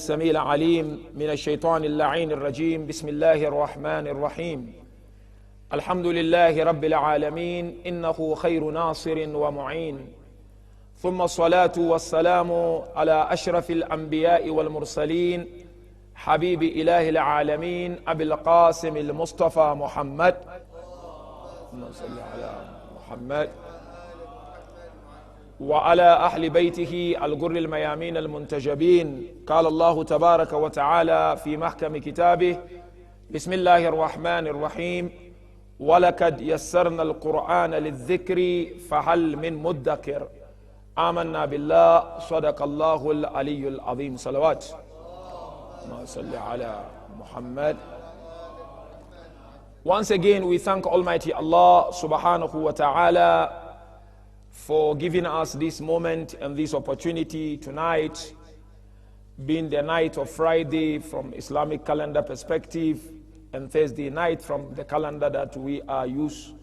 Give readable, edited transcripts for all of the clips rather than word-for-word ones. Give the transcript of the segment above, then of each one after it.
السميع العليم من الشيطان اللعين الرجيم. بسم الله الرحمن الرحيم. الحمد لله رب العالمين، إنه خير ناصر ومعين. ثم الصلاة والسلام على أشرف الأنبياء والمرسلين، حبيب إله العالمين أبي القاسم المصطفى محمد. اللهم صل على محمد وعلى أهل بيته الغر الميامين المنتجبين. قال الله تبارك وتعالى في محكم كتابه: بسم الله الرحمن الرحيم، ولقد يسرنا القرآن للذكر فهل من مدكر. آمنا بالله، صدق الله العلي العظيم. صلوات اللهم صل على محمد. Once again, we thank Almighty Allah subhanahu wa ta'ala for giving us this moment and this opportunity tonight, being the night of Friday from Islamic calendar perspective and Thursday night from the calendar that we are used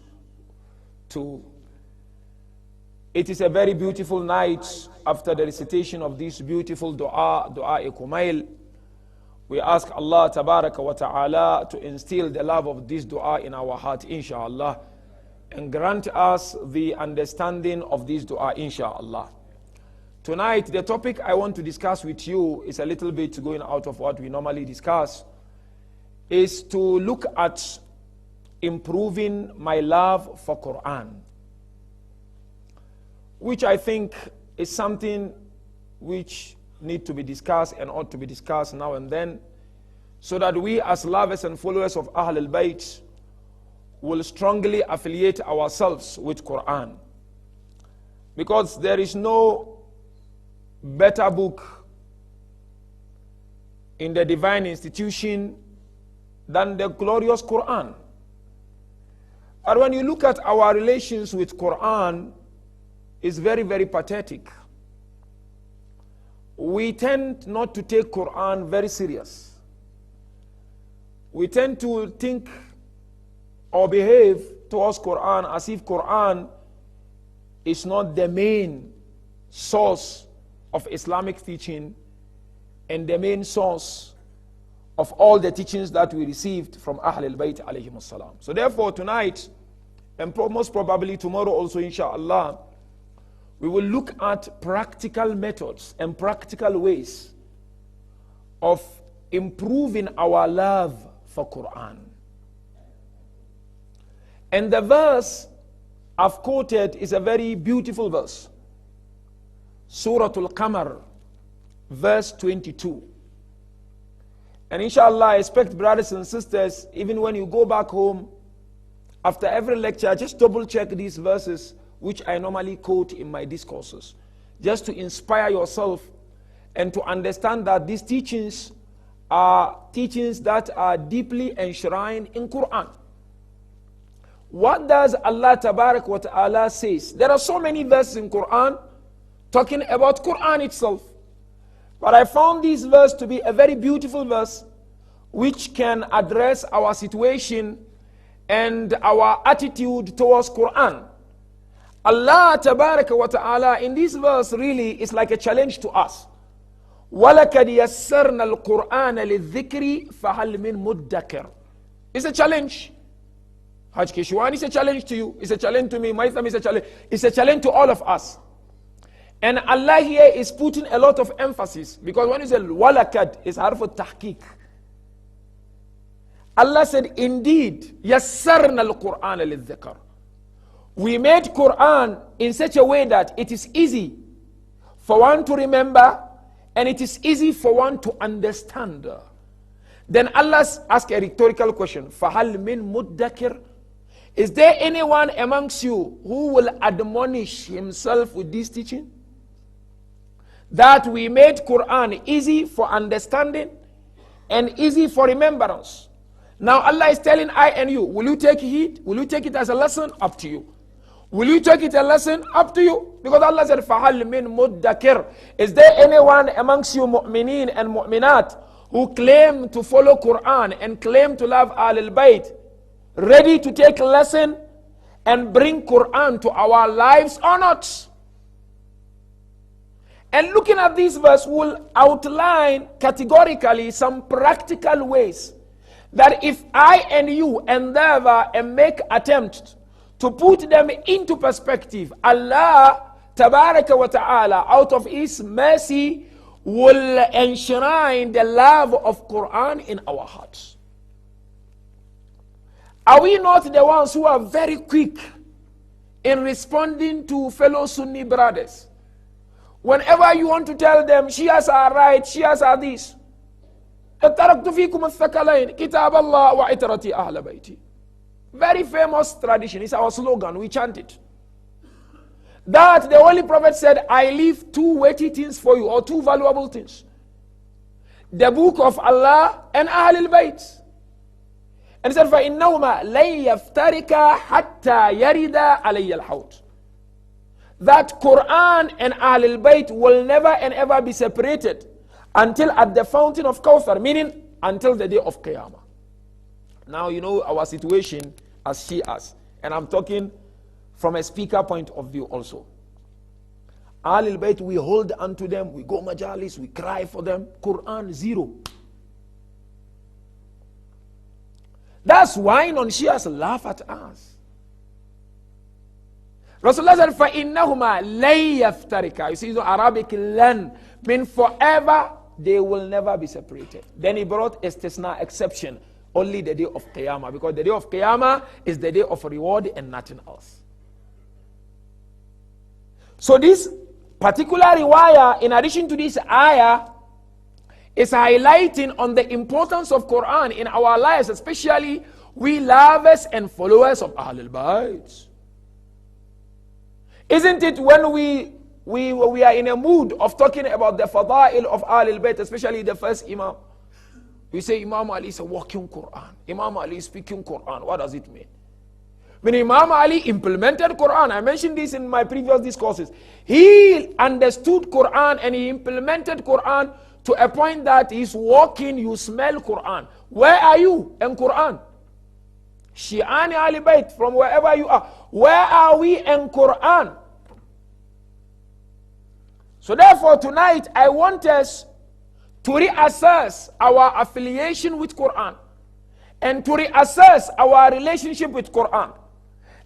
to. It is a very beautiful night after the recitation of this beautiful dua Kumail. We ask Allah tabaraka wa ta'ala to instill the love of this dua in our heart, inshallah, and grant us the understanding of this dua, inshallah. Tonight, the topic I want to discuss with you is a little bit going out of what we normally discuss, is to look at improving my love for Quran, which I think is something which need to be discussed and ought to be discussed now and then, so that we as lovers and followers of Ahl al-Bayt will strongly affiliate ourselves with Quran. Because there is no better book in the divine institution than the glorious Quran. But when you look at our relations with Quran, it's very, very pathetic. We tend not to take Quran very serious. We tend to think or behave towards Quran as if Quran is not the main source of Islamic teaching and the main source of all the teachings that we received from Ahl al-Bayt alayhim salam. So therefore tonight, and most probably tomorrow also inshallah, we will look at practical methods and practical ways of improving our love for Quran. And the verse I've quoted is a very beautiful verse. Surah Al-Qamar, verse 22. And inshallah, I expect brothers and sisters, even when you go back home, after every lecture, just double check these verses, which I normally quote in my discourses, just to inspire yourself and to understand that these teachings are teachings that are deeply enshrined in Quran. What does Allah Tabarak wa Ta'ala says? There are so many verses in Quran talking about Quran itself. But I found this verse to be a very beautiful verse which can address our situation and our attitude towards Quran. Allah Tabarak wa Ta'ala in this verse really is like a challenge to us. وَلَكَدْ يَسَّرْنَا الْقُرْآنَ لِلذِّكْرِ فَهَلْ مِن مُدَّكِرٍ. It's a challenge. Hajj Keshwan is a challenge to you. It's a challenge to me. Maitham is a challenge. It's a challenge to all of us. And Allah here is putting a lot of emphasis, because when you say walakad, it's harf al-tahqiq. Allah said, indeed, yassarna al-Qur'an lil-dhikr. We made Quran in such a way that it is easy for one to remember and it is easy for one to understand. Then Allah asked a rhetorical question. فَهَلْ مِن مُدَّكِرٍ. Is there anyone amongst you who will admonish himself with this teaching? That we made Quran easy for understanding and easy for remembrance. Now Allah is telling I and you, will you take heed? Will you take it as a lesson? Up to you. Will you take it a lesson? Up to you. Because Allah said, فَهَلْ مِن مُدَّكِرٍ. Is there anyone amongst you mu'mineen and mu'minat who claim to follow Quran and claim to love Ahl al-Bayt, ready to take lesson and bring Quran to our lives or not? And looking at this verse will outline categorically some practical ways that if I and you endeavor and make attempt to put them into perspective, Allah Tabaraka wa Ta'ala out of His mercy will enshrine the love of Quran in our hearts. Are we not the ones who are very quick in responding to fellow Sunni brothers? Whenever you want to tell them, Shias are right, Shias are this. تَرَكْتُ فِيكُمُ الثَّقَلَيْنِ كِتَابَ اللَّهِ وَعِتْرَةِ أَهْلَ بَيْتِ. Very famous tradition. It's our slogan. We chant it. That the Holy Prophet said, I leave two weighty things for you, or two valuable things. The book of Allah and Ahl al-Bayt. And he said, فَإِنَّهُمَا لَن يَفْتَرِكَ حَتَّى يَرِدَ عَلَيَّ الْحَوْضِ. That Quran and Ahl al-Bayt will never and ever be separated until at the fountain of Kawthar, meaning until the day of Qiyamah. Now you know our situation as Shias, and I'm talking from a speaker point of view also. Ahl al-Bayt, we hold unto them, we go majalis, we cry for them. Quran, zero. That's why non-Shias laugh at us. Rasulullah said, فَإِنَّهُمَا لَن يَفْتَرِكَ. You see, the Arabic "lan" mean forever, they will never be separated. Then he brought istisna, exception, only the day of Qiyamah, because the day of Qiyamah is the day of reward and nothing else. So this particular riwayah, in addition to this ayah, is highlighting on the importance of Quran in our lives, especially we lovers and followers of Ahl al-Bayt. Isn't it when we are in a mood of talking about the fada'il of Ahl al-Bayt, especially the first Imam? We say Imam Ali is a walking Quran. Imam Ali is speaking Quran. What does it mean? When Imam Ali implemented Quran, I mentioned this in my previous discourses, he understood Quran and he implemented Quran to a point that he's walking, you smell Quran. Where are you in Quran? Shi'ani Ali Bayt, from wherever you are. Where are we in Quran? So therefore tonight I want us to reassess our affiliation with Quran and to reassess our relationship with Quran.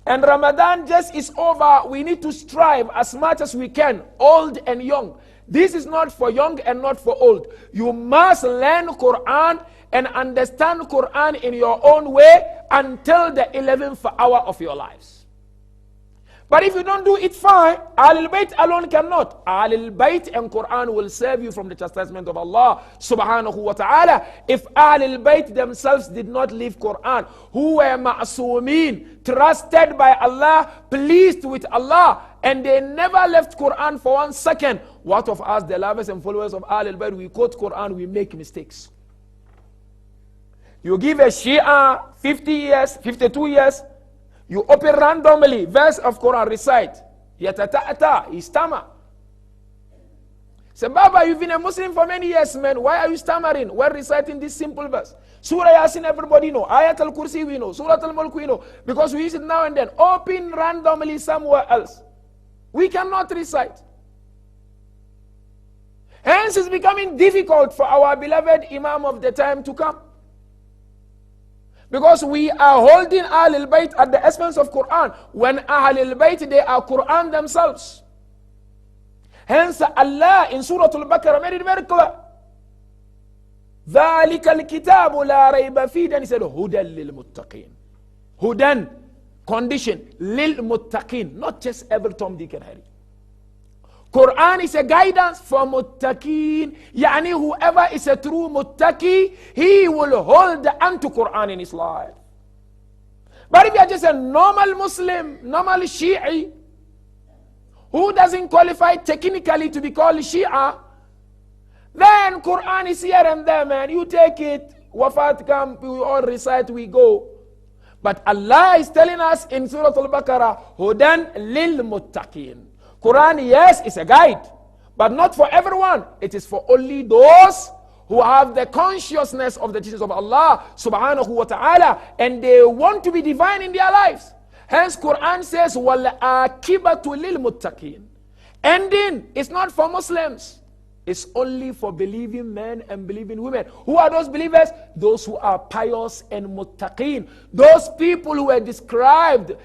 And Ramadan just is over. We need to strive as much as we can, old and young. This is not for young and not for old. You must learn Quran and understand Quran in your own way until the 11th hour of your lives. But if you don't do it, fine. Ahl al-Bayt alone cannot. Ahl al-Bayt and Quran will save you from the chastisement of Allah subhanahu wa ta'ala. If Ahl al-Bayt themselves did not leave Quran, who were ma'asumeen, trusted by Allah, pleased with Allah, and they never left Quran for 1 second, what of us, the lovers and followers of Ahl al-Bayt, we quote Quran, we make mistakes. You give a Shia 50 years, 52 years, you open randomly, verse of Quran, recite. Yatata'ata, he stammer. Say, Baba, you've been a Muslim for many years, man. Why are you stammering? We're reciting this simple verse. Surah Yasin, everybody know. Ayat al-Kursi, we know. Surah al-Mulk, we know. Because we use it now and then. Open randomly somewhere else. We cannot recite. Hence, it's becoming difficult for our beloved Imam of the time to come. Because we are holding Ahl al-Bayt at the expense of Quran, when Ahl al-Bayt, they are Quran themselves. Hence Allah in Surah Al-Baqarah made it very clear. ذَلِكَ الْكِتَابُ لَا رَيْبَ فِيهِ. Then he said, هُدًى لِلْمُتَّقِينَ. Hudan, condition, لِلْمُتَّقِينَ. Not just every Tom, Dick and Harry. Quran is a guidance for muttaqeen. Yani whoever is a true muttaqi, he will hold onto Quran in his life. But if you are just a normal Muslim, normal Shi'i, who doesn't qualify technically to be called Shia, then Quran is here and there, man. You take it, Wafat come, we all recite, we go. But Allah is telling us in Surah Al-Baqarah, Hudan lil muttaqeen. Quran, yes, is a guide, but not for everyone. It is for only those who have the consciousness of the teachings of Allah subhanahu wa ta'ala, and they want to be divine in their lives. Hence Quran says, وَالْآكِبَةُ لِلْمُتَّقِينَ. ending is not for Muslims. It's only for believing men and believing women. Who are those believers? Those who are pious and muttaqeen. Those people who were described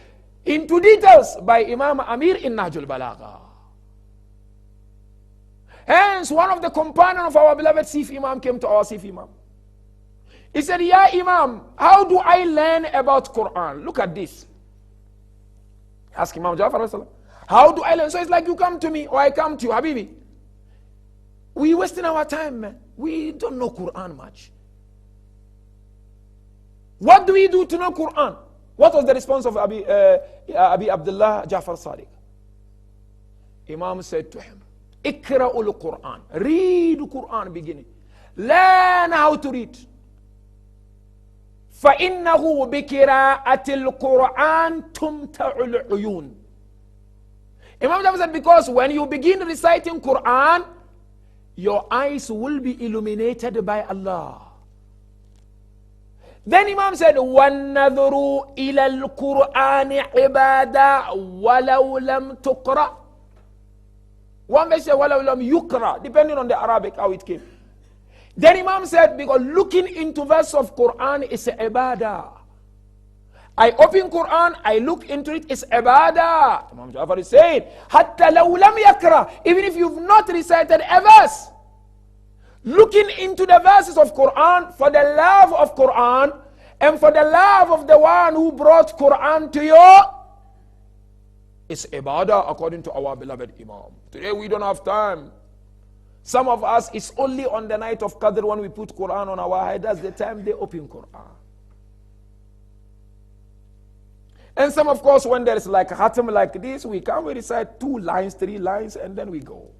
into details by Imam Amir in Nahjul Balagha. Hence, one of the companions of our beloved Sif Imam came to our Sif Imam. He said, Ya Imam, how do I learn about Quran? Look at this. Ask Imam Jafar, how do I learn? So it's like you come to me or I come to you, Habibi. We wasting our time, man. We don't know Quran much. What do we do to know Quran? What was the response of Abi Abdullah Jafar Sadiq? Imam said to him, Ikra'ul Quran. Read Quran beginning. Learn how to read. فَإِنَّهُ بِكِرَاءَةِ الْقُرْآنِ تُمْتَعُ الْعُيُونِ. Imam Jafar said, because when you begin reciting Quran, your eyes will be illuminated by Allah. Then Imam said, وَالنَّذْرُ إِلَى الْقُرْآنِ عِبَادَةً وَلَوْ لَمْ تُقْرَأ. One may say, وَلَوْ لَمْ يُقْرَأ, depending on the Arabic, how it came. Then Imam said, because looking into verse of Quran is ibadah. I open Quran, I look into it, it's ibadah. Imam Jafar is saying, حَتَّى لَوْ لَمْ يَقْرَأ, even if you've not recited a verse, looking into the verses of Quran for the love of Quran and for the love of the one who brought Quran to you, it's ibadah according to our beloved Imam. Today we don't have time. Some of us, it's only on the night of Qadr when we put Quran on our head. That's the time they open Quran. And some, of course, when there is like a khatam like this, we come, we recite 2 lines, 3 lines, and then we go.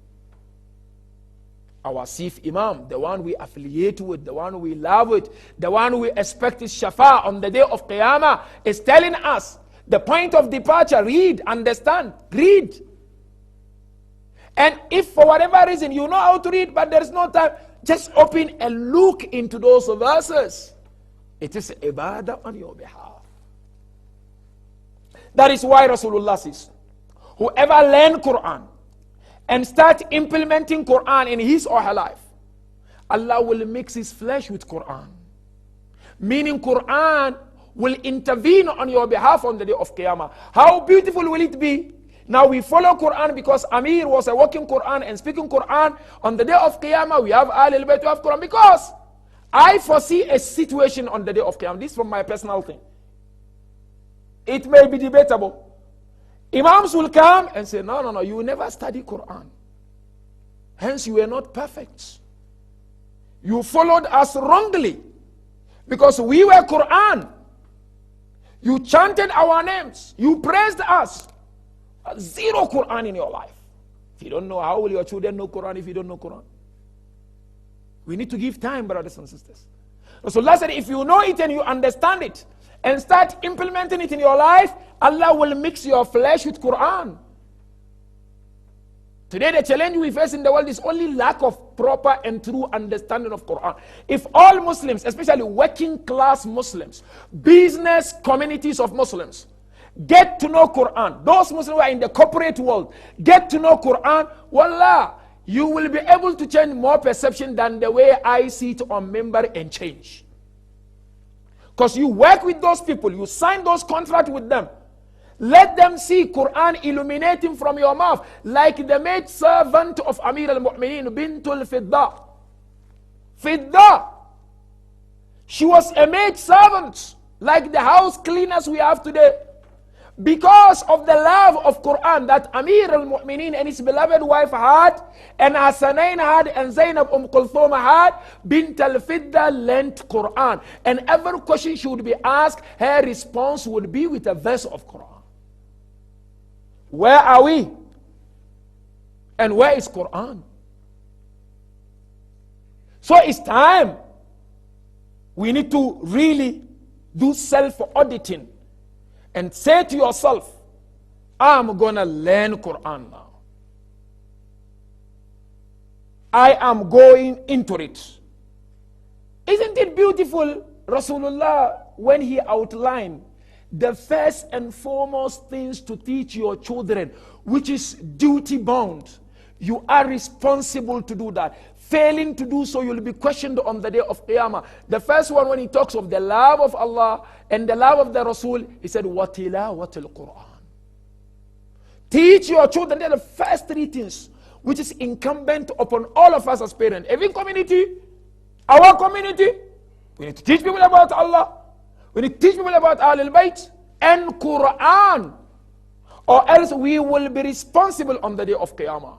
Our Sif Imam, the one we affiliate with, the one we love with, the one we expect is shafa on the day of Qiyamah, is telling us the point of departure. Read, understand, read. And if for whatever reason you know how to read, but there is no time, just open and look into those verses. It is ibadah on your behalf. That is why Rasulullah says, whoever learn Quran and start implementing Quran in his or her life, Allah will mix his flesh with Quran. Meaning Quran will intervene on your behalf on the day of Qiyamah. How beautiful will it be? Now we follow Quran because Amir was a walking Quran and speaking Quran. On the day of Qiyamah, we have Ahlul Bayt, we have Quran. Because I foresee a situation on the day of Qiyamah. This is from my personal thing. It may be debatable. Imams will come and say, no, you will never study Quran. Hence you were not perfect. You followed us wrongly. Because we were Quran. You chanted our names. You praised us. Zero Quran in your life. If you don't know, how will your children know Quran if you don't know Quran? We need to give time, brothers and sisters. Rasulullah said, if you know it and you understand it, and start implementing it in your life, Allah will mix your flesh with Quran. Today the challenge we face in the world is only lack of proper and true understanding of Quran. If all Muslims, especially working class Muslims, business communities of Muslims, get to know Quran, those Muslims who are in the corporate world, get to know Quran, wallah, you will be able to change more perception than the way I sit on member and change. Because you work with those people, you sign those contracts with them. Let them see Quran illuminating from your mouth, like the maid servant of Amir al-Mu'mineen, Bintul Fidda. Fidda. She was a maid servant, like the house cleaners we have today. Because of the love of Quran that Amir al-Mu'mineen and his beloved wife had, and Hasanain had, and Zainab Kulthum had, Bint al-Fidda learnt Quran. And every question she would be asked, her response would be with a verse of Quran. Where are we? And where is Quran? So it's time. We need to really do self-auditing. And say to yourself, I'm going to learn Quran now. I am going into it. Isn't it beautiful, Rasulullah, when he outlined the first and foremost things to teach your children, which is duty bound. You are responsible to do that. Failing to do so, you'll be questioned on the day of Qiyamah. The first one, when he talks of the love of Allah and the love of the Rasul, he said, وَتِلَاوَةِ الْقُرْآنِ. Teach your children. They're the first three things which is incumbent upon all of us as parents. Every community, our community, we need to teach people about Allah. We need to teach people about Ahlul Bayt and Quran. Or else we will be responsible on the day of Qiyamah.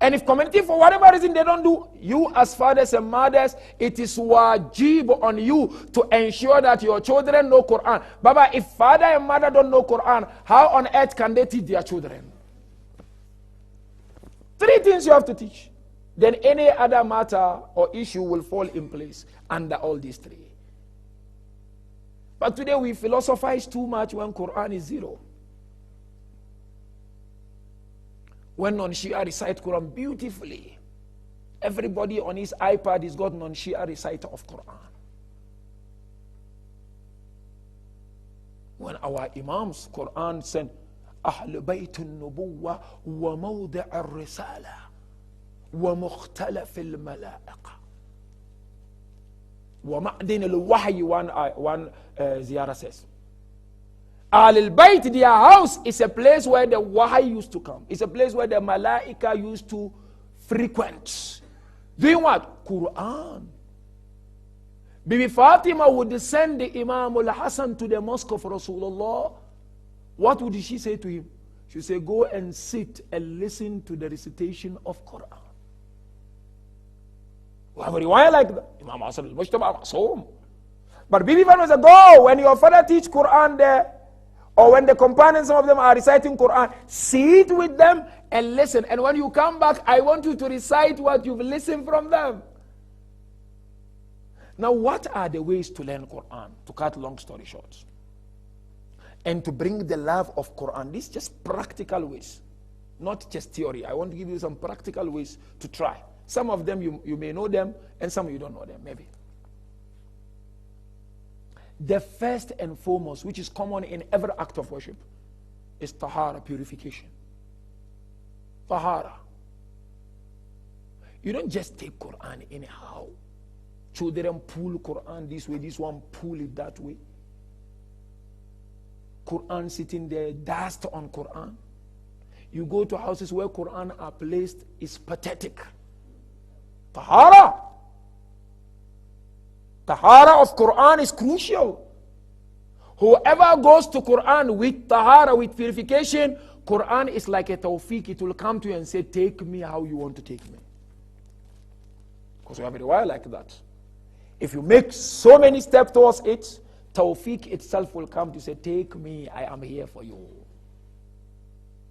And if community, for whatever reason, they don't do, you as fathers and mothers, it is wajib on you to ensure that your children know Quran. Baba, if father and mother don't know Quran, how on earth can they teach their children? Three things you have to teach. Then any other matter or issue will fall in place under all these three. But today we philosophize too much when Quran is zero. When non-Shia recite Quran beautifully, everybody on his iPad has got non-Shia reciter of Quran. When our Imams, Quran said, أهل بيت النبوة وموضع الرسالة ومختلف الملائقة ومعدن الوحي one ziyarah says. Ahlul Bayt, their house is a place where the wahi used to come. It's a place where the malaika used to frequent. Doing what? Quran. Bibi Fatima would send the Imam al-Hassan to the mosque of Rasulullah. What would she say to him? She would say, go and sit and listen to the recitation of Quran. We have a riwayah like that. Imam Hassan al-Mujtaba Ma'soom. But Bibi Fatima said, go, when your father teach Quran there, or when the companions, some of them are reciting Quran, sit with them and listen. And when you come back, I want you to recite what you've listened from them. Now, what are the ways to learn Quran? To cut long story short. And to bring the love of Quran. These just practical ways. Not just theory. I want to give you some practical ways to try. Some of them you may know them, and some you don't know them, maybe. The first and foremost, which is common in every act of worship, is tahara, purification. Tahara. You don't just take Quran anyhow. Children pull Quran this way, this one pull it that way. Quran sitting there, dust on Quran. You go to houses where Quran are placed, it's pathetic. Tahara. Tahara of Quran is crucial. Whoever goes to Quran with tahara, with purification, Quran is like a tawfiq. It will come to you and say, take me how you want to take me. Because we have a riwayah like that. If you make so many steps towards it, tawfiq itself will come to say, take me, I am here for you.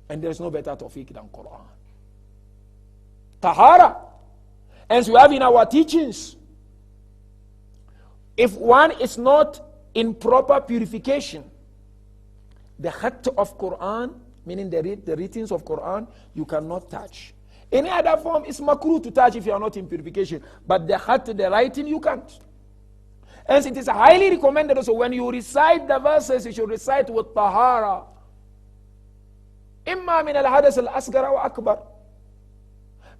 And there's no better tawfiq than Quran. Tahara. And so we have in our teachings, if one is not in proper purification, the khatt of Quran, meaning the writings of Quran, you cannot touch. Any other form is makruh to touch if you are not in purification. But the khatt, the writing, you can't. Hence, it is highly recommended also when you recite the verses, you should recite with tahara. Imma min al-hadas al-asghar wa akbar.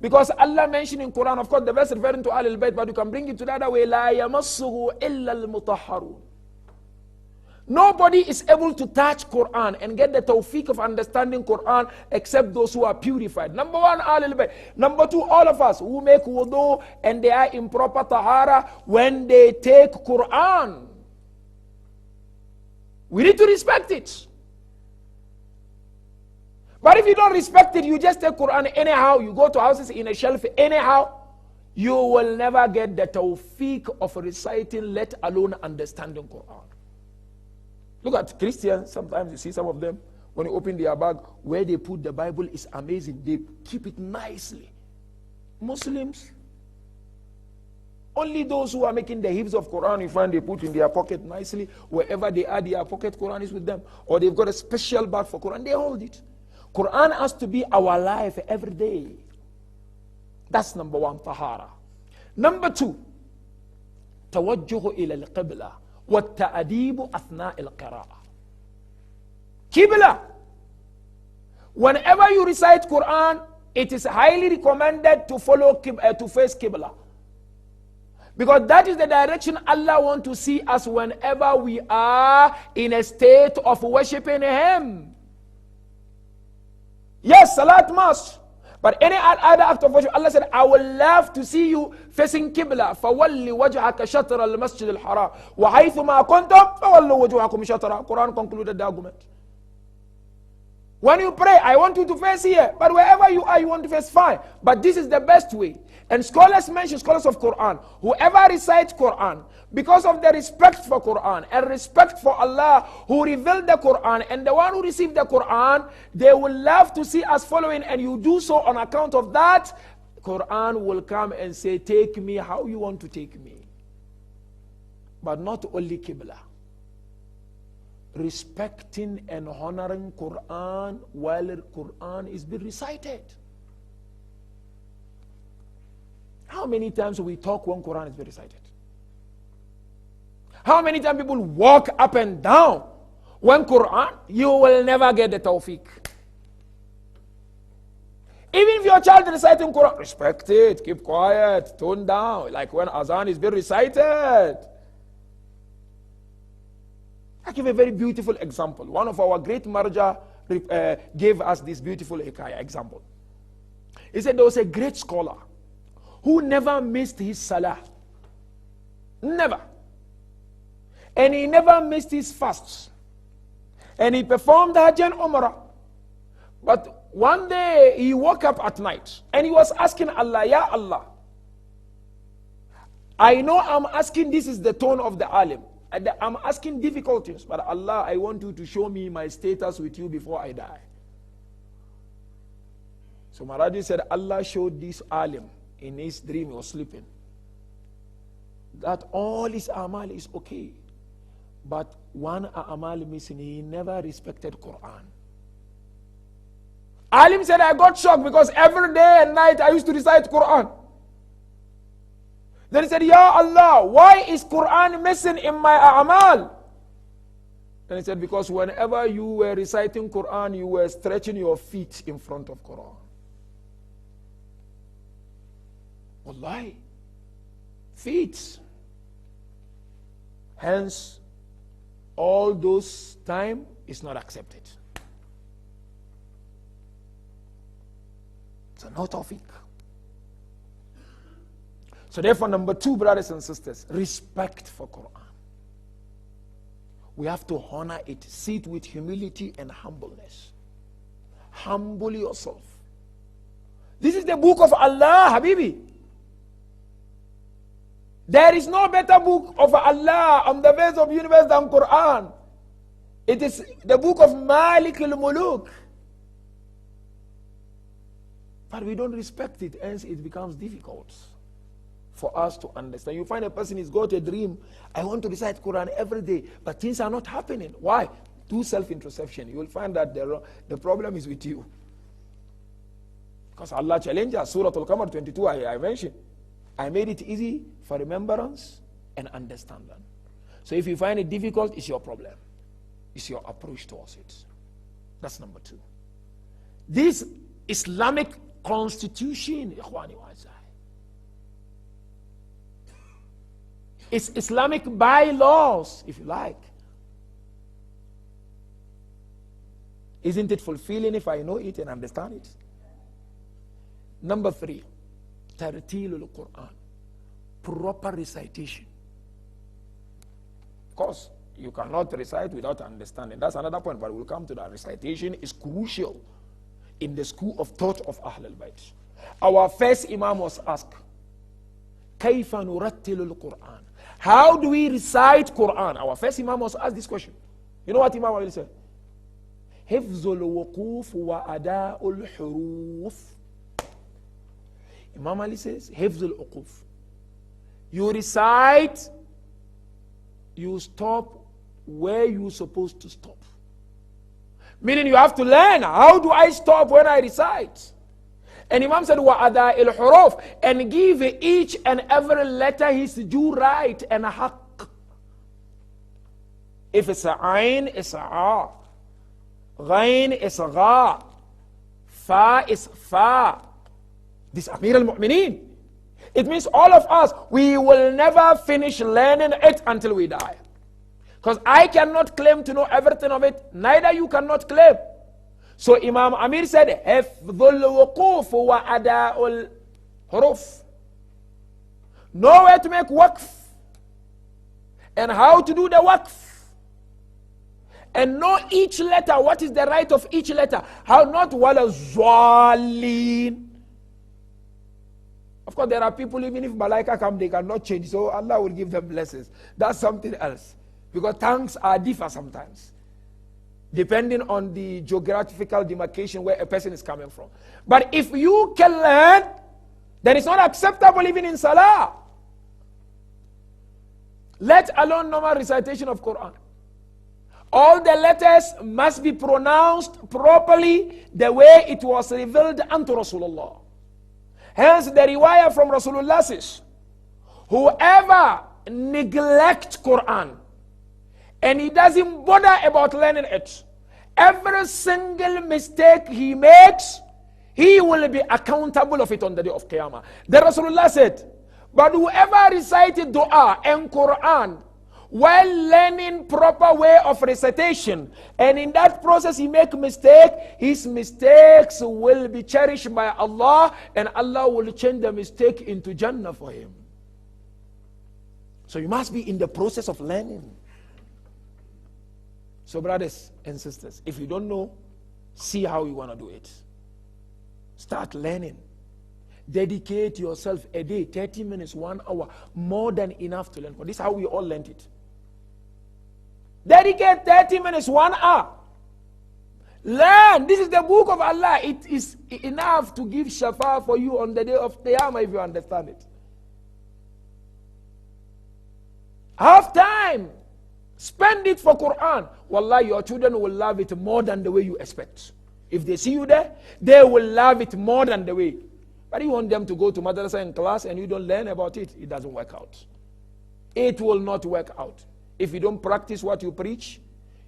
Because Allah mentioned in Quran, of course, the verse referring to Ahlul Bayt, but you can bring it to the other way. La yamassuhu illa al-mutahharun. Nobody is able to touch Quran and get the tawfiq of understanding Quran except those who are purified. Number one, Ahlul Bayt. Number two, all of us who make wudu and they are in proper tahara when they take Quran. We need to respect it. But if you don't respect it, you just take Quran anyhow, you go to houses in a shelf anyhow, you will never get the tawfiq of reciting, let alone understanding Quran. Look at Christians, sometimes you see some of them, when you open their bag, where they put the Bible is amazing. They keep it nicely. Muslims, only those who are making the hifz of Quran, you find they put in their pocket nicely. Wherever they are, their pocket Quran is with them. Or they've got a special bag for Quran, they hold it. Quran has to be our life every day. That's number one, tahara. Number two, توجه إلى القبلة والتأديب أثناء القراءة. Qibla. Whenever you recite Quran, it is highly recommended to follow to face Qibla. Because that is the direction Allah wants to see us whenever we are in a state of worshiping Him. Yes, Salat must. But any other act of worship, Allah said, I will love to see you facing Qibla. فَوَلِّ وَجْهَكَ شَطْرَ الْمَسْجِدِ الْحَرَامِ وَحَيْثُ مَا كُنْتُمْ فَوَلُّوا وُجُوهَكُمْ شَطْرَهُ. Quran concluded the argument. When you pray, I want you to face here. But wherever you are, you want to face, fine. But this is the best way. And scholars mention, scholars of Quran, whoever recites Quran, because of the respect for Quran and respect for Allah who revealed the Quran and the one who received the Quran, they will love to see us following, and you do so on account of that. Quran will come and say, take me how you want to take me. But not only Qibla. Respecting and honoring Quran while Quran is being recited. How many times we talk when Quran is being recited? How many times people walk up and down when Quran? You will never get the tawfiq. Even if your child is reciting Quran, respect it, keep quiet, tone down, like when Azan is being recited. I give a very beautiful example. One of our great marja gave us this beautiful hikayah example. He said there was a great scholar who never missed his salah. Never. And he never missed his fasts. And he performed Hajj and Umrah. But one day he woke up at night and he was asking Allah, Ya Allah, I know I'm asking, this is the tone of the alim. I'm asking difficult things, but Allah, I want you to show me my status with you before I die. So Maharaji said, Allah showed this alim in his dream, he was sleeping, that all his amal is okay, but one amal missing, he never respected Quran. Alim said, I got shocked because every day and night I used to recite Quran. Then he said, Ya Allah, why is Quran missing in my a'mal? Then he said, because whenever you were reciting Quran, you were stretching your feet in front of Quran. Wallahi. Feet. Hence, all those time is not accepted. So no tawfiq. So therefore, number two, brothers and sisters, respect for Quran. We have to honor it, see it with humility and humbleness. Humble yourself. This is the book of Allah, Habibi. There is no better book of Allah on the face of the universe than Quran. It is the book of Malik al-Muluk. But we don't respect it, hence it becomes difficult for us to understand. You find a person has got a dream, I want to recite Quran every day, but things are not happening. Why? Do self-introspection. You will find that the problem is with you. Because Allah challenged us. Surah Al-Qamar 22, I mentioned. I made it easy for remembrance and understanding. So if you find it difficult, it's your problem. It's your approach towards it. That's number two. This Islamic constitution, it's Islamic bylaws, if you like. Isn't it fulfilling if I know it and understand it? Number three, Tartilul Quran, proper recitation. Of course, you cannot recite without understanding. That's another point, but we'll come to that. Recitation is crucial in the school of thought of Ahl al-Bayt. Our first Imam was asked, كيف نرتل القرآن? How do we recite Quran? Our first Imam was asked this question. You know what Imam Ali said? حفظ الوقوف وأداء الحروف. Imam Ali says, حفظ الوقوف. You recite, you stop where you're supposed to stop. Meaning you have to learn, how do I stop when I recite? And Imam said, وَأَدَاءِ الْحُرُوفِ, and give each and every letter his due right and haqq. If it's a ayn, it's a a. Ghain is Gha. Fa is Fa. This Amir al-Mu'mineen. It means all of us, we will never finish learning it until we die. Because I cannot claim to know everything of it, neither you cannot claim. So Imam Amir said, Hifdhul wuquf wa ada'ul huruf. Know where to make waqf, and how to do the waqf. And know each letter, what is the right of each letter. How not wala zwalin. Of course, there are people, even if Malaika come, they cannot change. So Allah will give them blessings. That's something else. Because tongues are differ sometimes, depending on the geographical demarcation where a person is coming from. But if you can learn, then it's not acceptable even in Salah. Let alone normal recitation of Quran. All the letters must be pronounced properly the way it was revealed unto Rasulullah. Hence the riwayah from Rasulullah says, whoever neglects Quran and he doesn't bother about learning it, every single mistake he makes, he will be accountable of it on the day of Qiyamah. The Rasulullah said, but whoever recited dua and Quran while learning proper way of recitation, and in that process he make mistake, his mistakes will be cherished by Allah, and Allah will change the mistake into Jannah for him. So you must be in the process of learning. So brothers and sisters, if you don't know, see how you want to do it. Start learning. Dedicate yourself a day, 30 minutes, 1 hour, more than enough to learn. This is how we all learned it. Dedicate 30 minutes, 1 hour. Learn. This is the book of Allah. It is enough to give shafa for you on the day of Qiyamah if you understand it. Have time. Spend it for Quran. Wallah, your children will love it more than the way you expect. If they see you there, they will love it more than the way. But you want them to go to madrasa in class and you don't learn about it, it doesn't work out. It will not work out. If you don't practice what you preach,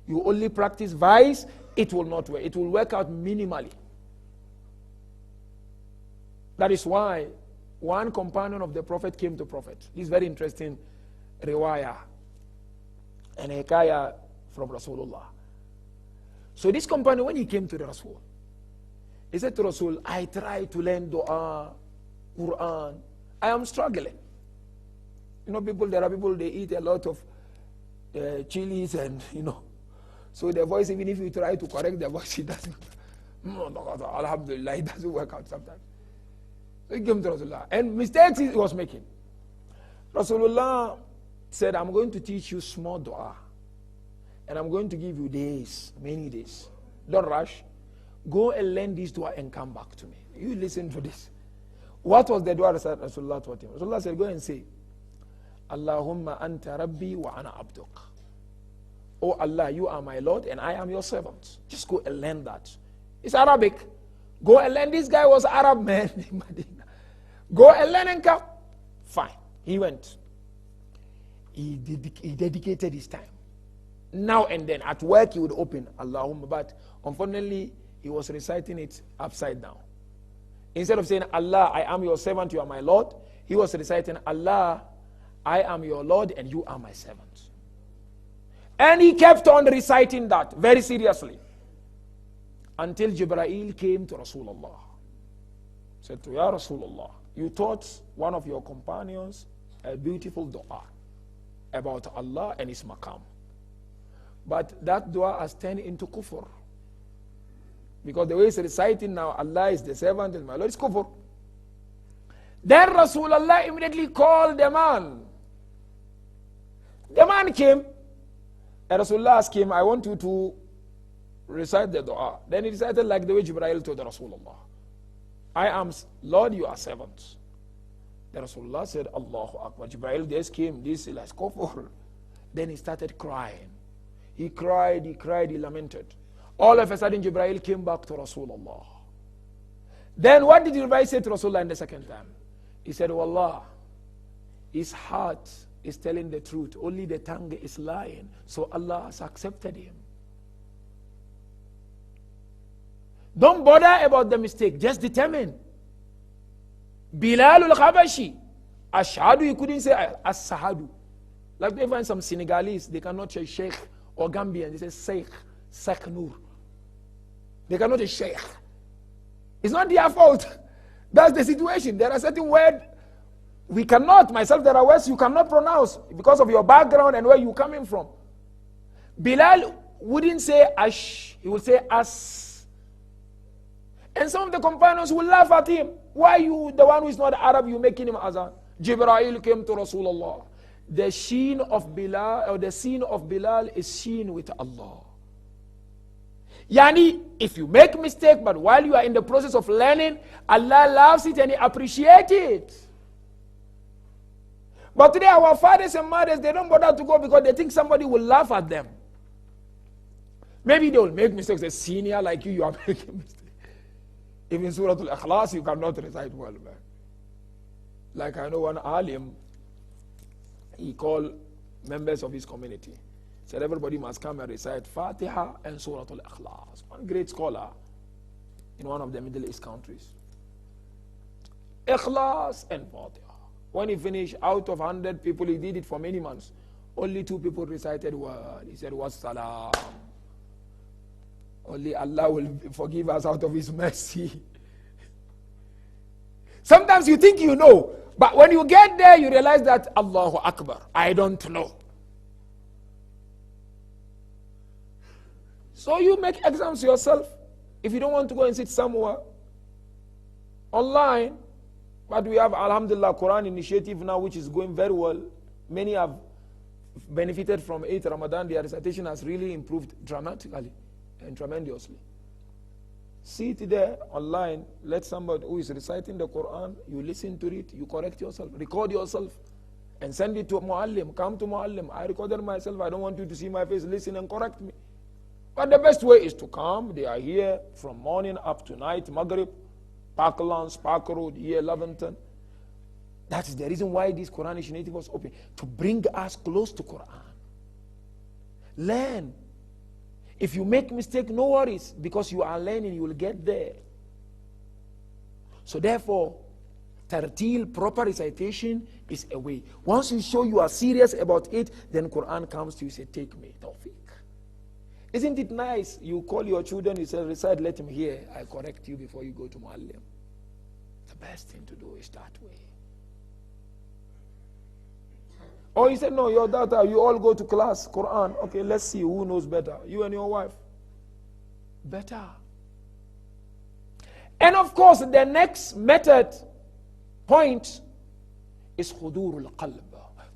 you only practice vice, it will not work. It will work out minimally. That is why one companion of the Prophet came to Prophet. This is very interesting riwayah and hikayah from Rasulullah. So this companion, when he came to the Rasul, he said to Rasul, I try to learn dua, Quran. I am struggling. You know, there are people, they eat a lot of chilies and, so their voice, even if you try to correct their voice, it doesn't. Alhamdulillah, it doesn't work out sometimes. So he came to Rasulullah. And mistakes he was making. Rasulullah said, I'm going to teach you small dua. And I'm going to give you days, many days. Don't rush. Go and learn this dua and come back to me. You listen to this. What was the dua Rasulullah taught him? Rasulullah said, go and say, Allahumma anta rabbi wa ana abduk. Oh Allah, you are my Lord and I am your servant. Just go and learn that. It's Arabic. Go and learn. This guy was Arab man in Medina. Go and learn and come. Fine. He went. He dedicated his time. Now and then, at work he would open Allahumma, but unfortunately, he was reciting it upside down. Instead of saying, Allah, I am your servant, you are my Lord, he was reciting, Allah, I am your Lord and you are my servant. And he kept on reciting that very seriously until Jibreel came to Rasulullah. Said to Ya Rasulullah, you taught one of your companions a beautiful dua about Allah and his maqam. But that dua has turned into kufr. Because the way he's reciting now, Allah is the servant and my Lord is kufr. Then Rasulullah immediately called the man. The man came, and Rasulullah asked him, I want you to recite the dua. Then he recited like the way Jibreel told Rasulullah. I am Lord, you are servant. Then Rasulullah said, Allahu Akbar. Jibreel just came, this is like kufr. Then he started crying. He cried, he lamented. All of a sudden, Jibreel came back to Rasulullah. Then what did Jibreel say to Rasulullah in the second time? He said, Wallah, his heart is telling the truth. Only the tongue is lying. So Allah has accepted him. Don't bother about the mistake. Just determine. Bilal al-Habashi. Ashhadu, he couldn't say as-sahadu. Like they find some Senegalese, they cannot say sheikh, or Gambian, they say Sheikh Nur. They cannot say sheikh. It's not their fault. That's the situation. There are certain words we cannot, myself, there are words you cannot pronounce because of your background and where you're coming from. Bilal wouldn't say ash, he would say as. And some of the companions will laugh at him. Why you, the one who is not Arab, you making him azan? Jibreel came to Rasulullah. The sheen of Bilal, or the scene of Bilal is sheen with Allah. Yani, if you make mistake, but while you are in the process of learning, Allah loves it and He appreciates it. But today our fathers and mothers, they don't bother to go because they think somebody will laugh at them. Maybe they will make mistakes. A senior like you are making mistakes. Even Surah Al-Ikhlas, you cannot recite well, man. Like I know one alim, he called members of his community. Said everybody must come and recite Fatiha and Surah Al-Ikhlas. One great scholar in one of the Middle East countries. Ikhlas and Fatiha. When he finished, out of 100 people, he did it for many months. Only 2 people recited word. He said, Wassalam. Only Allah will forgive us out of His mercy. Sometimes you think you know, but when you get there, you realize that Allahu Akbar, I don't know. So you make exams yourself. If you don't want to go and sit somewhere online, but we have, Alhamdulillah, Quran initiative now, which is going very well. Many have benefited from 8 Ramadan. Their recitation has really improved dramatically and tremendously. Sit there online, let somebody who is reciting the Quran, you listen to it, you correct yourself, record yourself, and send it to Muallim. Come to Muallim. I recorded myself, I don't want you to see my face, listen and correct me. But the best way is to come. They are here from morning up to night, Maghrib, Park Lawns, Park Road, here, Leventon. That is the reason why this Quran initiative was open, to bring us close to Quran. Learn. If you make mistake, no worries, because you are learning, you will get there. So therefore, tartil, proper recitation, is a way. Once you show you are serious about it, then Quran comes to you, say, take me, Tawfiq. Isn't it nice? You call your children, you say, recite, let him hear. I correct you before you go to Muallim. The best thing to do is that way. Or you said, no, your daughter, you all go to class, Quran. Okay, let's see who knows better, you and your wife. Better. And of course, the next point is khudurul qalb,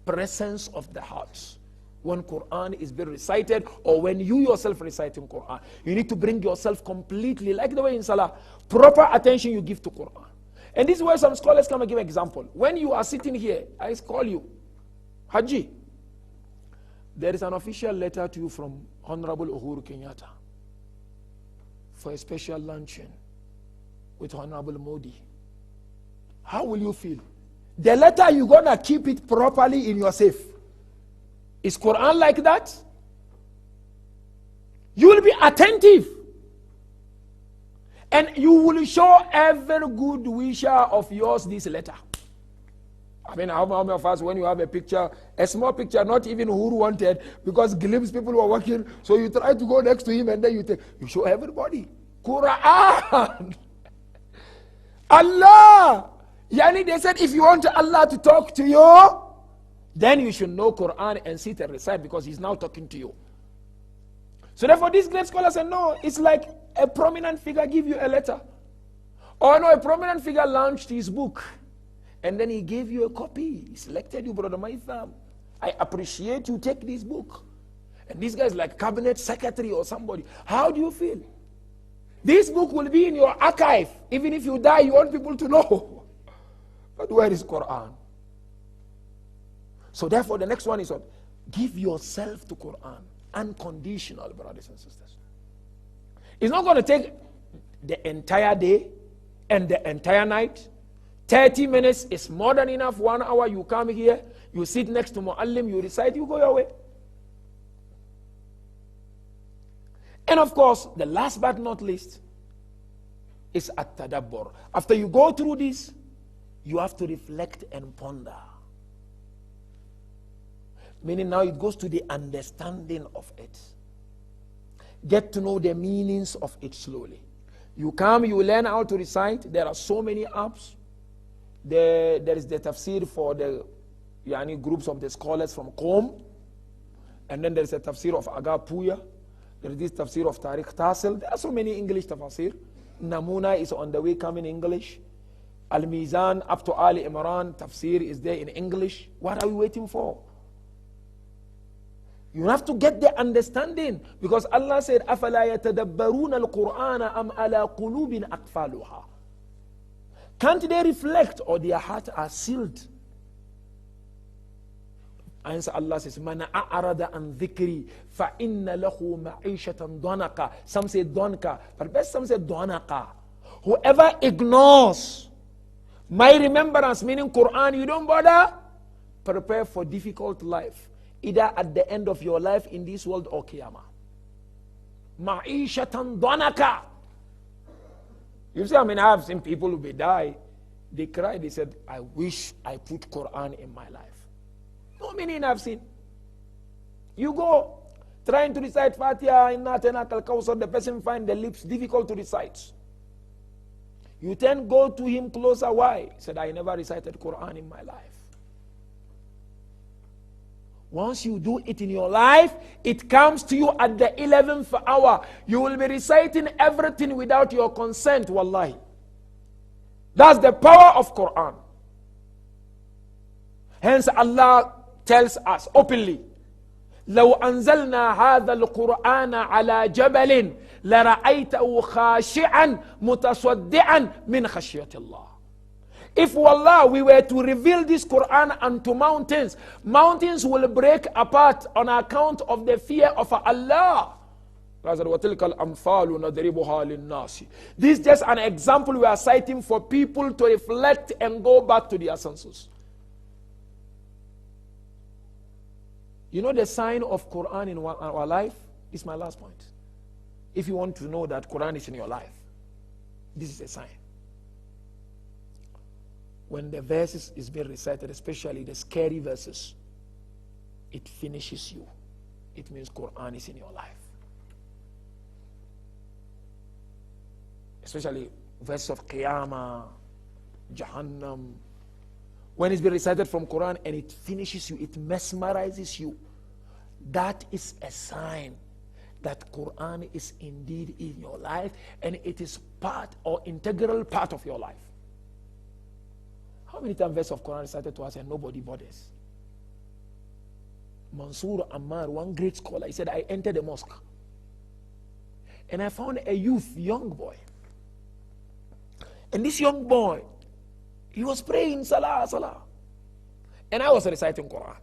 presence of the heart. When Quran is being recited, or when you yourself reciting Quran, you need to bring yourself completely, like the way in Salah, proper attention you give to Quran. And this is where some scholars come and give an example. When you are sitting here, I call you, Haji, there is an official letter to you from Honorable Uhuru Kenyatta for a special luncheon with Honorable Modi. How will you feel? The letter, you're going to keep it properly in your safe. Is Quran like that? You will be attentive. And you will show every good wisher of yours this letter. I mean, how many of us, when you have a picture, a small picture, not even who wanted, because glimpse people were working, so you try to go next to him and then you show everybody. Quran! Allah! Yani they said, if you want Allah to talk to you, then you should know Quran and sit and recite, because He's now talking to you. So therefore, these great scholars said, no, it's like a prominent figure give you a letter. Or no, a prominent figure launched his book, and then he gave you a copy. He selected you, Brother Maitham. I appreciate you, take this book. And this guy is like cabinet secretary or somebody. How do you feel? This book will be in your archive. Even if you die, you want people to know. But where is Quran? So therefore, the next one is what? Give yourself to Quran. Unconditional, brothers and sisters. It's not going to take the entire day and the entire night. 30 minutes is more than enough. 1 hour, you come here, you sit next to Muallim, you recite, you go your way. And of course, the last but not least, is at-tadabbur. After you go through this, you have to reflect and ponder. Meaning now it goes to the understanding of it. Get to know the meanings of it slowly. You come, you learn how to recite. There are so many apps. There is the tafsir for the groups of the scholars from Qom. And then there is a tafsir of Aga Puya. There is this tafsir of Tariq Tasil. There are so many English tafsir. Namuna is on the way coming English. Al-Mizan up to Ali Imran tafsir is there in English. What are we waiting for? You have to get the understanding, because Allah said, أَفَلَا يَتَدَبَّرُونَ الْقُرْآنَ أَمْ عَلَى قُلُوبٍ أَقْفَالُهَا. Can't they reflect, or their hearts are sealed? And so Allah says, مَنْ أَعْرَضَ عَنْ ذِكْرِي فَإِنَّ لَهُ مَعِيشَةً ضَنَكَ. Some say donka, but best some say donaka. Whoever ignores my remembrance, meaning Quran, you don't bother, prepare for difficult life. Either at the end of your life in this world or Qiyamah. Ma'ishatan donaka. You see, I have seen people who die. They cry, they said, I wish I put Quran in my life. No meaning I've seen. You go trying to recite Fatiha in Natana Kalkausar, the person find the lips difficult to recite. You then go to him closer. Why? He said, I never recited Quran in my life. Once you do it in your life, it comes to you at the 11th hour. You will be reciting everything without your consent, wallahi. That's the power of Quran. Hence Allah tells us openly, لو أنزلنا هذا القرآن على جبل لرأيته خاشعا متصدعا من خشية الله. If wallah, we were to reveal this Quran unto mountains, mountains will break apart on account of the fear of Allah. This is just an example we are citing for people to reflect and go back to their senses. You know the sign of Quran in our life? This is my last point. If you want to know that Quran is in your life, this is a sign. When the verses is being recited, especially the scary verses, it finishes you. It means Quran is in your life. Especially verses of Qiyamah, Jahannam. When it's been recited from Quran and it finishes you, it mesmerizes you. That is a sign that Quran is indeed in your life and it is part or integral part of your life. How many times verse of Quran recited to us and nobody bothers? Mansour Ammar, one great scholar, he said, I entered the mosque and I found a young boy. And this young boy, he was praying Salah. And I was reciting Quran.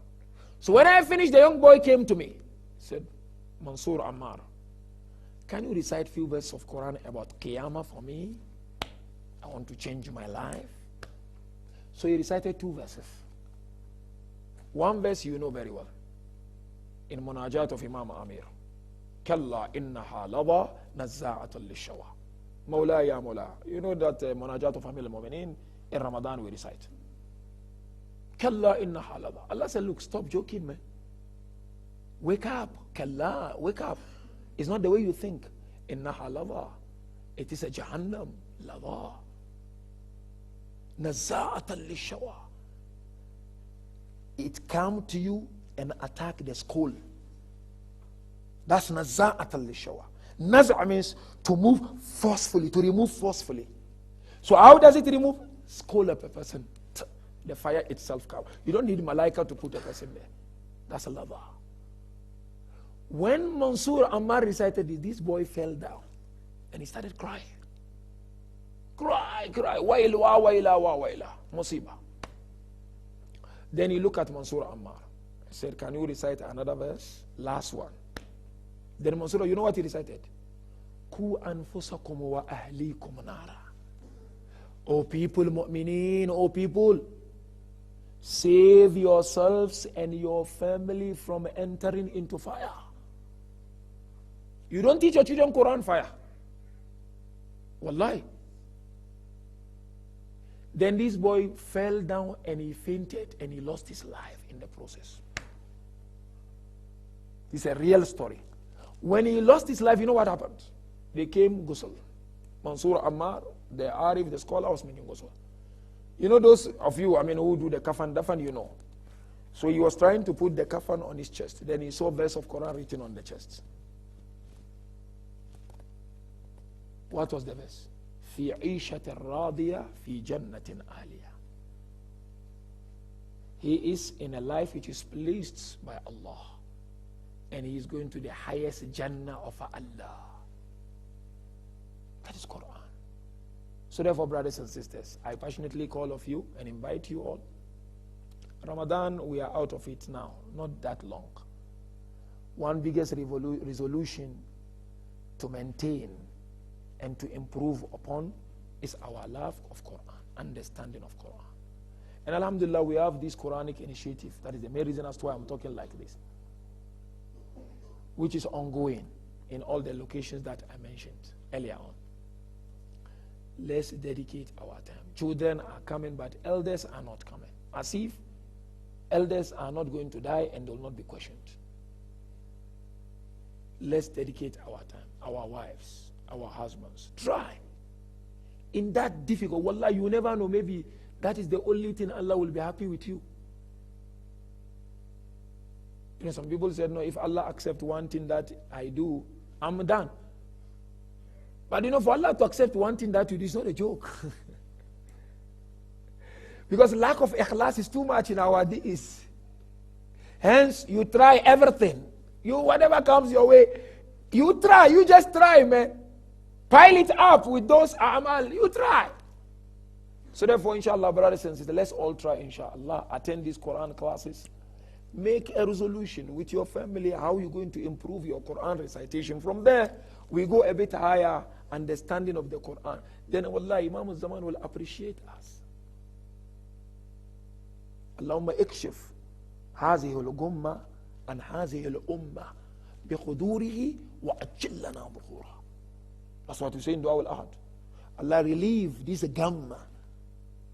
So when I finished, the young boy came to me. He said, Mansour Ammar, can you recite few verses of Quran about Qiyamah for me? I want to change my life. So he recited 2 verses. One verse you know very well. In Munajat of Imam Amir. Kalla innaha lada nazza'atan lishawa. Mawla ya Mawla. You know that Munajat of Amir al-Mu'minin in Ramadan we recite. Kalla innaha lada. Allah said, look, stop joking, man. Wake up. Kalla, wake up. It's not the way you think. Innaha lada. It is a Jahannam. Lada. Nazza'atan lishawa. It come to you and attack the skull. That's nazza'atan lishawa. Naz'a means to move forcefully, to remove forcefully. So how does it remove? Skull up a person. The fire itself comes. You don't need malaika to put a person there. That's a lava. When Mansour Ammar recited this boy fell down and he started crying. Cry. Wail wa waila wa waila. Musiba. Then he looked at Mansour Ammar. He said, can you recite another verse? Last one. Then Mansour, you know what he recited? Ku anfusakum wa ahlikum nara. O people, mu'mineen, O people, save yourselves and your family from entering into fire. You don't teach your children Quran fire. Wallahi. Then this boy fell down and he fainted and he lost his life in the process. It's a real story. When he lost his life, you know what happened? They came ghusl. Mansour Ammar, the Arif, the scholar, was making ghusl. You know those of you, who do the dafan, you know. So he was trying to put the kafan on his chest. Then he saw a verse of Quran written on the chest. What was the verse? في عيشة راضية في جنة عالية. He is in a life which is pleased by Allah. And he is going to the highest Jannah of Allah. That is Quran. So therefore, brothers and sisters, I passionately call of you and invite you all. Ramadan, we are out of it now, not that long. One biggest resolution to maintain and to improve upon is our love of Quran, understanding of Quran. And alhamdulillah, we have this Quranic initiative. That is the main reason as to why I'm talking like this, which is ongoing in all the locations that I mentioned earlier on. Let's dedicate our time. Children are coming, but elders are not coming. As if elders are not going to die and they will not be questioned. Let's dedicate our time, our wives, our husbands. Try. In that difficult, wallah, you never know, maybe that is the only thing Allah will be happy with you. You know, some people said, no, if Allah accepts one thing that I do, I'm done. But you know, for Allah to accept one thing that you do is not a joke. Because lack of ikhlas is too much in our days. Hence, you try everything. Whatever comes your way, you try. You just try, man. Pile it up with those amal. You try. So therefore, inshallah, brothers and sisters, let's all try, inshallah. Attend these Quran classes. Make a resolution with your family how you're going to improve your Quran recitation. From there, we go a bit higher understanding of the Quran. Then, wallah, Imam al-Zaman will appreciate us. اللهم اكشف هذه الغمة عن هذه الأمة بقدوره وأجل لنا ظهورها. That's what we say in Dua al-Ahad. Allah, relieve this gamma,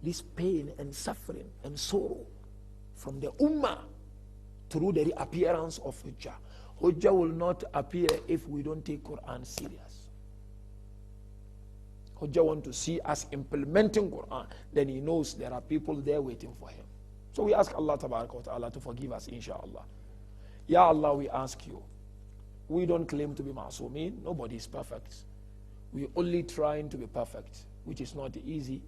this pain and suffering and sorrow from the ummah through the reappearance of Hujjah. Hujjah will not appear if we don't take Quran serious. Hujjah wants to see us implementing Quran. Then he knows there are people there waiting for him. So we ask Allah Tabaraka wa Ta'ala to forgive us, inshallah. Ya Allah, we ask you. We don't claim to be ma'asumeen. Nobody is perfect. We're only trying to be perfect, which is not easy.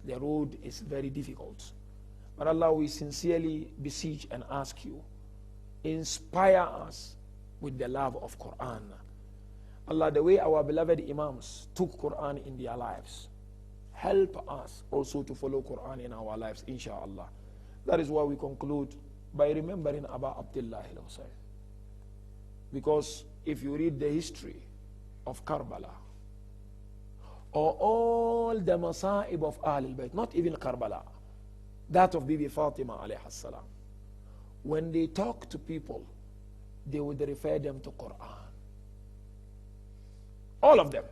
The road is very difficult. But Allah, we sincerely beseech and ask you, inspire us with the love of Quran. Allah, the way our beloved Imams took Quran in their lives, help us also to follow Quran in our lives, inshallah. That is why we conclude by remembering Abu Abdullah al-Husayn. Because if you read the history of Karbala, or all the masa'ib of Ahlul Bayt, not even Karbala, that of Bibi Fatima alayhi salam, when they talk to people, they would refer them to Quran. All of them.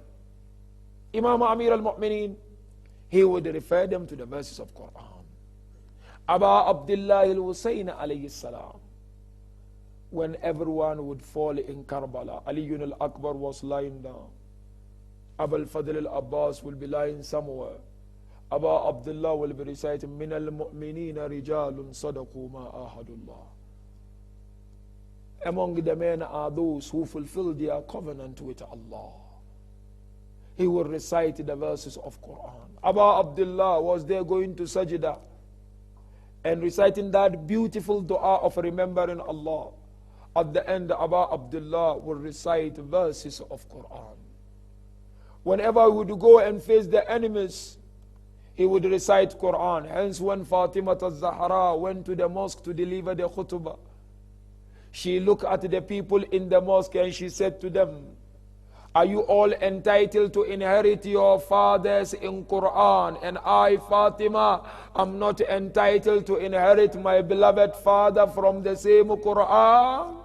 Imam Amir al-Mu'mineen, he would refer them to the verses of Quran. Abu Abdullah al-Husayn alayhi salam, when everyone would fall in Karbala, Ali al-Akbar was lying down. Abu al-Fadl al-Abbas will be lying somewhere. Abu Abdullah will be reciting, Min al-Mu'minina rijalun sadaqu ma ahadullah. Among the men are those who fulfill their covenant with Allah. He will recite the verses of Quran. Abu Abdullah was there going to sajda and reciting that beautiful dua of remembering Allah. At the end, Abu Abdullah will recite verses of Quran. Whenever he would go and face the enemies, he would recite Quran. Hence, when Fatima al-Zahra went to the mosque to deliver the khutbah, she looked at the people in the mosque and she said to them, are you all entitled to inherit your fathers in Quran? And I, Fatima, am not entitled to inherit my beloved father from the same Quran?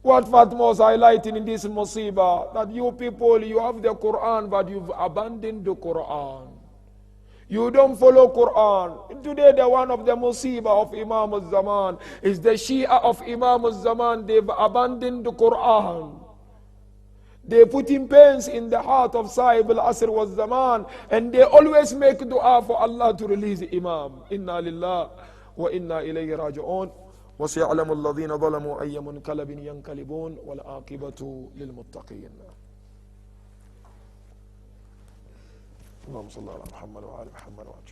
What Fatima was highlighting in this musibah, that you people, you have the Quran, but you've abandoned the Quran. You don't follow Quran. Today, the one of the musibah of Imam al-Zaman is the Shia of Imam al-Zaman. They've abandoned the Quran. They put in pains in the heart of Sahib al-Asr wal-Zaman, and they always make dua for Allah to release Imam. Inna lillah wa inna ilayhi raji'un. وَسَيَعْلَمُ الَّذِينَ ظَلَمُوا أَيَّ مُنْقَلَبٍ يَنْقَلِبُونَ وَالْعَاقِبَةُ لِلْمُتَّقِينَ. اللهم صل على محمد وعلى محمد وعلى